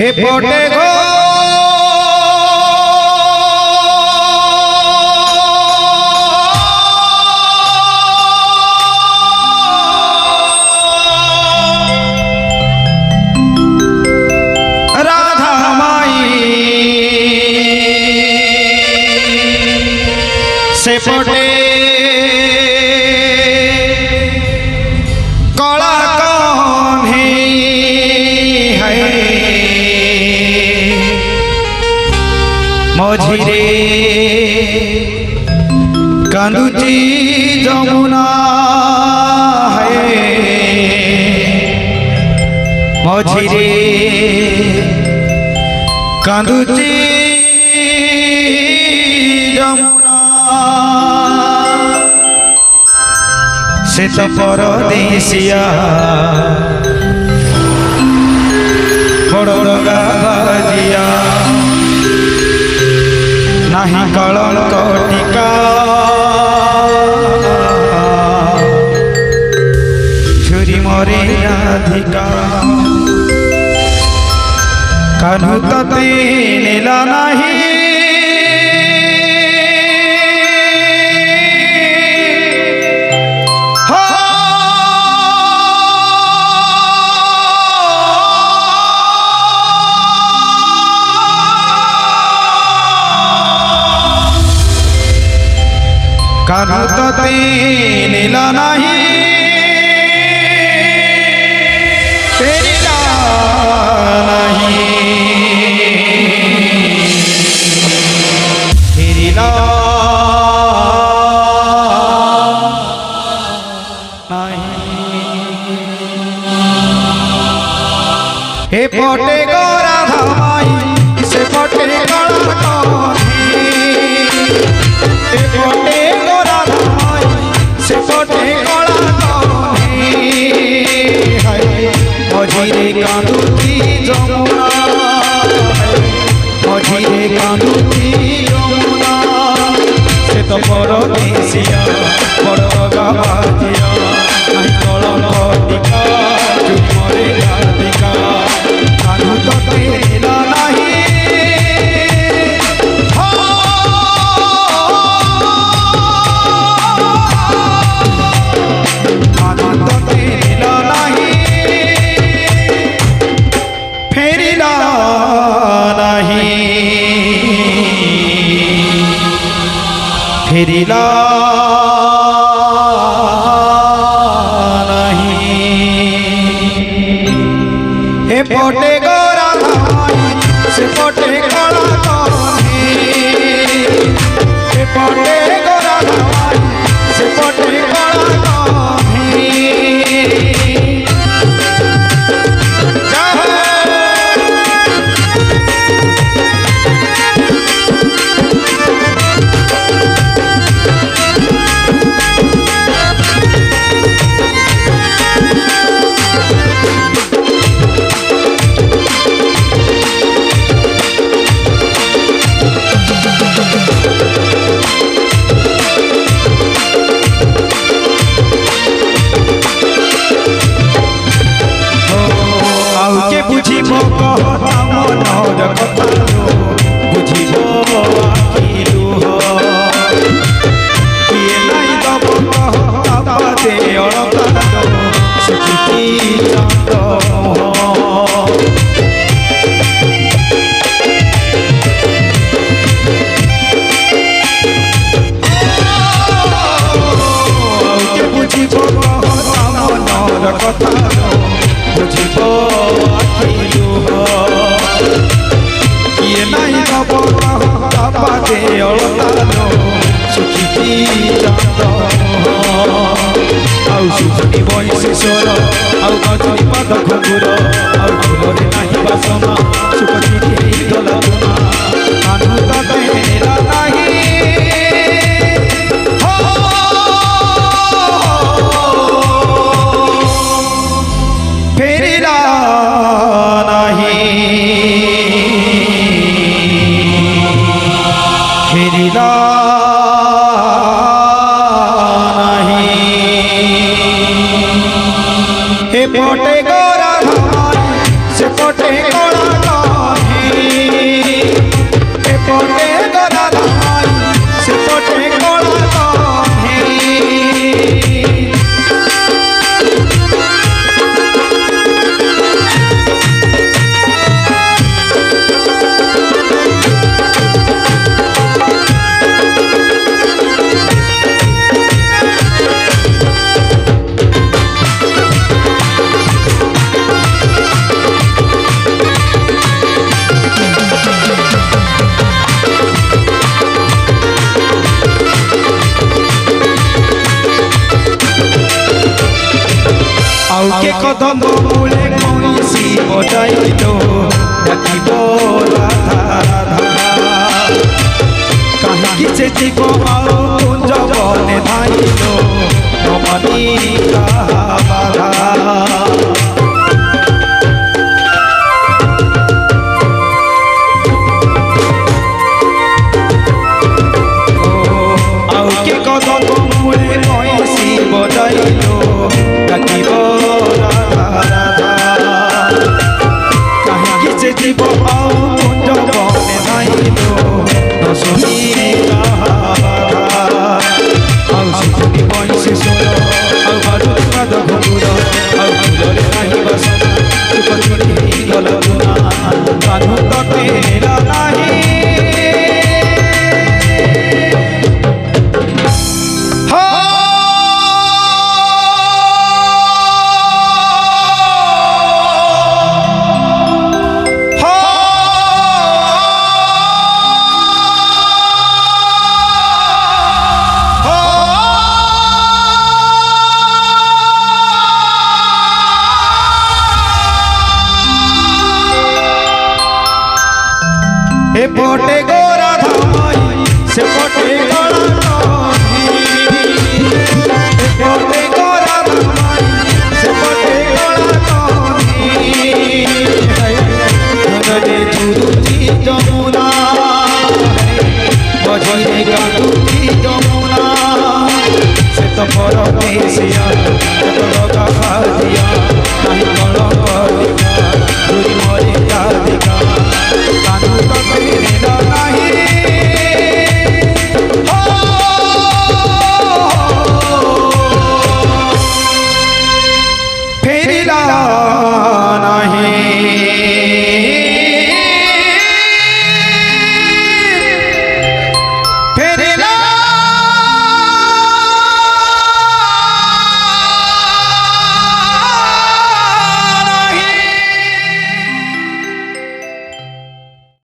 एपटे गो राधा माई सेपटे कला मझिरे कांदुची जमुना है मझिरे कांदुची जमुना से तो परदेसिया बड़गा बाजिया नहीं कलंक टीका छुरी मरे राधिका कान्हू तते नेला नहीं कान्हू तते नीला नहीं फेरिला नहीं फेरिला नहीं हे पटे गो राधा माई से पटे गला हे पटे मझिरे कांदुची जमुना मझिरे कांदुची जमुना से तो परदेसिया बड़गा बाजिया नहीं कलंक टीका चुप मरे राधिका कान्हू तते नेला नहीं फेरिला नहीं हे पटे गो राधा माई से पटे कला हे पटे गो राधा माई से पटे कला बुझिब कहता मनर कथा बुझिब आखि लुह किए नाई दब कहता बादे अलता सुखी चांद बुझिब कहता मनर कथा बुझिब किए नहीं दब कहता बादे সেপটে গোরা ধামাই সেপটে কলা কহে আউকে কদম মূলে কইছি বজাইল ডাকিব রাধা রাধা কাহিকি যে জীব আউ কুঞ্জ বনে ধাইল নমনি বাধা আউকে কদম মূলে কইছি বজাইল ডাকিব জীব আউ কুঞ্জ বনে ধাইল নশনি আউ শিশুনি বয়সে সোল আউ বাজুতি পাদ ঘুর আউ ফুলরে নাহি বাসনা চুপ ছুটি গল গুনা কানু ততে নেলা নাহি এ পটে গোরা ধামাই